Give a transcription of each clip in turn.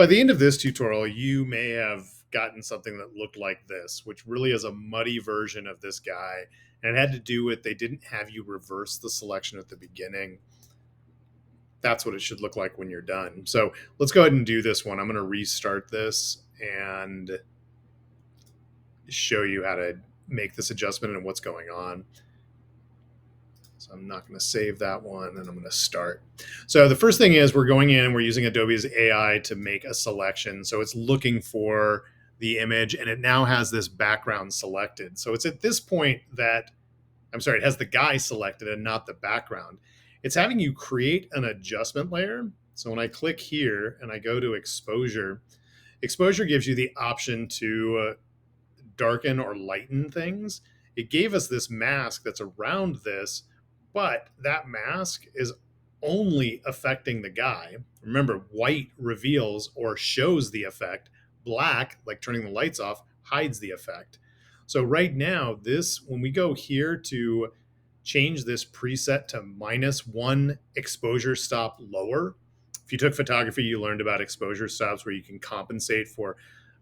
By the end of this tutorial, you may have gotten something that looked like this, which really is a muddy version of this guy. And it had to do with they didn't have you reverse the selection at the beginning. That's what it should look like when you're done. So let's go ahead and do this one. I'm going to restart this and show you how to make this adjustment and what's going on. So I'm not going to save that one, and I'm going to start. So the first thing is we're going in and we're using Adobe's AI to make a selection. So it's looking for the image, and it now has this background selected. So it's at this point that, it has the guy selected and not the background. It's having you create an adjustment layer. So when I click here and I go to exposure, exposure gives you the option to darken or lighten things. It gave us this mask that's around this, but that mask is only affecting the guy. Remember, white reveals or shows the effect. Black, like turning the lights off, hides the effect. So right now, when we go here to change this preset to -1 exposure stop lower, if you took photography, you learned about exposure stops where you can compensate for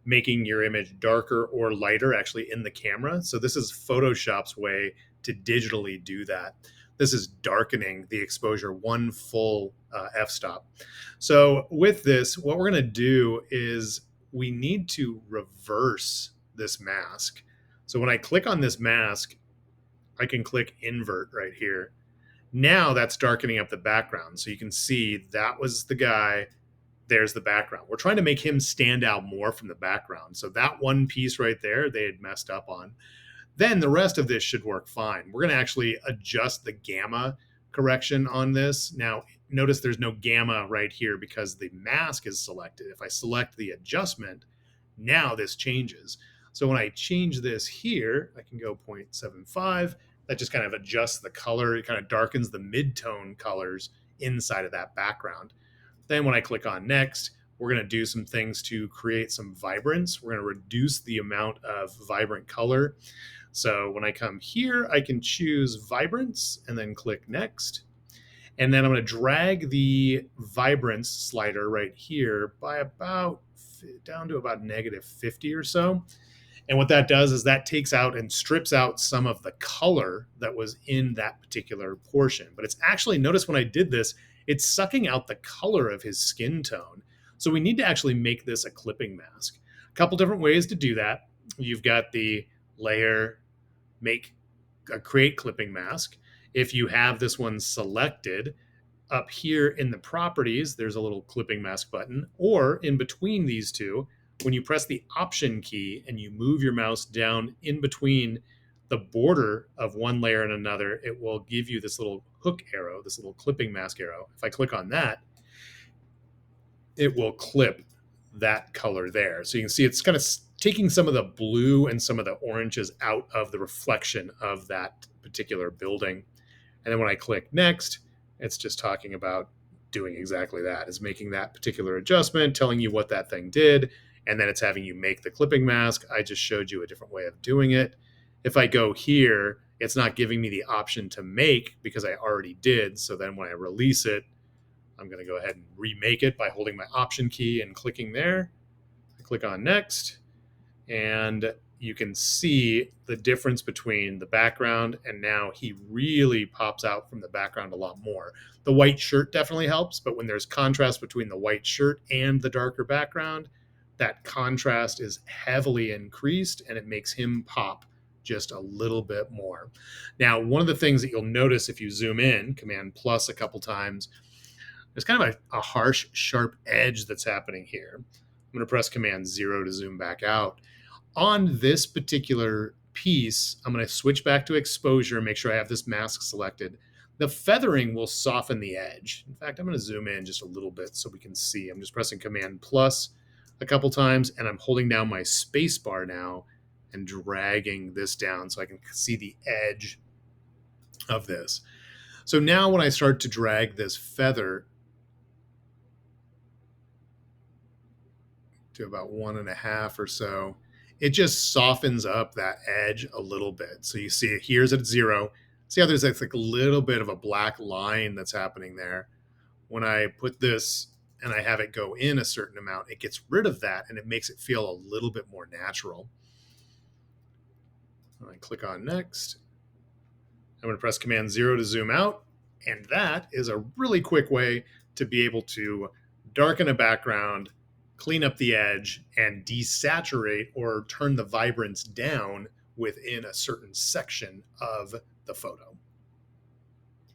making your image darker or lighter actually in the camera. So this is Photoshop's way to digitally do that. This is darkening the exposure one full f-stop. So with this, what we're going to do is we need to reverse this mask. So when I click on this mask, I can click invert right here. Now that's darkening up the background. So you can see that was the guy. There's the background. We're trying to make him stand out more from the background. So that one piece right there, they had messed up on. Then the rest of this should work fine. We're going to actually adjust the gamma correction on this. Now, notice there's no gamma right here because the mask is selected. If I select the adjustment, now this changes. So when I change this here, I can go 0.75. That just kind of adjusts the color. It kind of darkens the mid-tone colors inside of that background. Then when I click on next, we're going to do some things to create some vibrance. We're going to reduce the amount of vibrant color. So when I come here, I can choose vibrance and then click next. And then I'm going to drag the vibrance slider right here by about down to about -50 or so. And what that does is that takes out and strips out some of the color that was in that particular portion. But it's actually, notice when I did this, it's sucking out the color of his skin tone. So we need to actually make this a clipping mask. A couple different ways to do that. You've got the layer, create clipping mask. If you have this one selected, up here in the properties, there's a little clipping mask button, or in between these two, when you press the option key and you move your mouse down in between the border of one layer and another, it will give you this little hook arrow, this little clipping mask arrow. If I click on that, it will clip that color there. So you can see it's kind of taking some of the blue and some of the oranges out of the reflection of that particular building. And then when I click next, it's just talking about doing exactly that, is making that particular adjustment, telling you what that thing did, and then it's having you make the clipping mask. I just showed you a different way of doing it. If I go here, it's not giving me the option to make because I already did. So then when I release it, I'm going to go ahead and remake it by holding my option key and clicking there. I click on next, and you can see the difference between the background and now he really pops out from the background a lot more. The white shirt definitely helps, but when there's contrast between the white shirt and the darker background, that contrast is heavily increased and it makes him pop just a little bit more. Now, one of the things that you'll notice if you zoom in, Command plus a couple times, there's kind of a harsh, sharp edge that's happening here. I'm going to press Command 0 to zoom back out. On this particular piece, I'm going to switch back to exposure, make sure I have this mask selected. The feathering will soften the edge. In fact, I'm going to zoom in just a little bit so we can see. I'm just pressing Command plus a couple times, and I'm holding down my space bar now and dragging this down so I can see the edge of this. So now when I start to drag this feather to about 1.5 or so, it just softens up that edge a little bit. So you see it here's at 0. See how there's like a little bit of a black line that's happening there. When I put this and I have it go in a certain amount, it gets rid of that and it makes it feel a little bit more natural. I click on next. I'm going to press Command 0 to zoom out. And that is a really quick way to be able to darken a background, clean up the edge, and desaturate or turn the vibrance down within a certain section of the photo.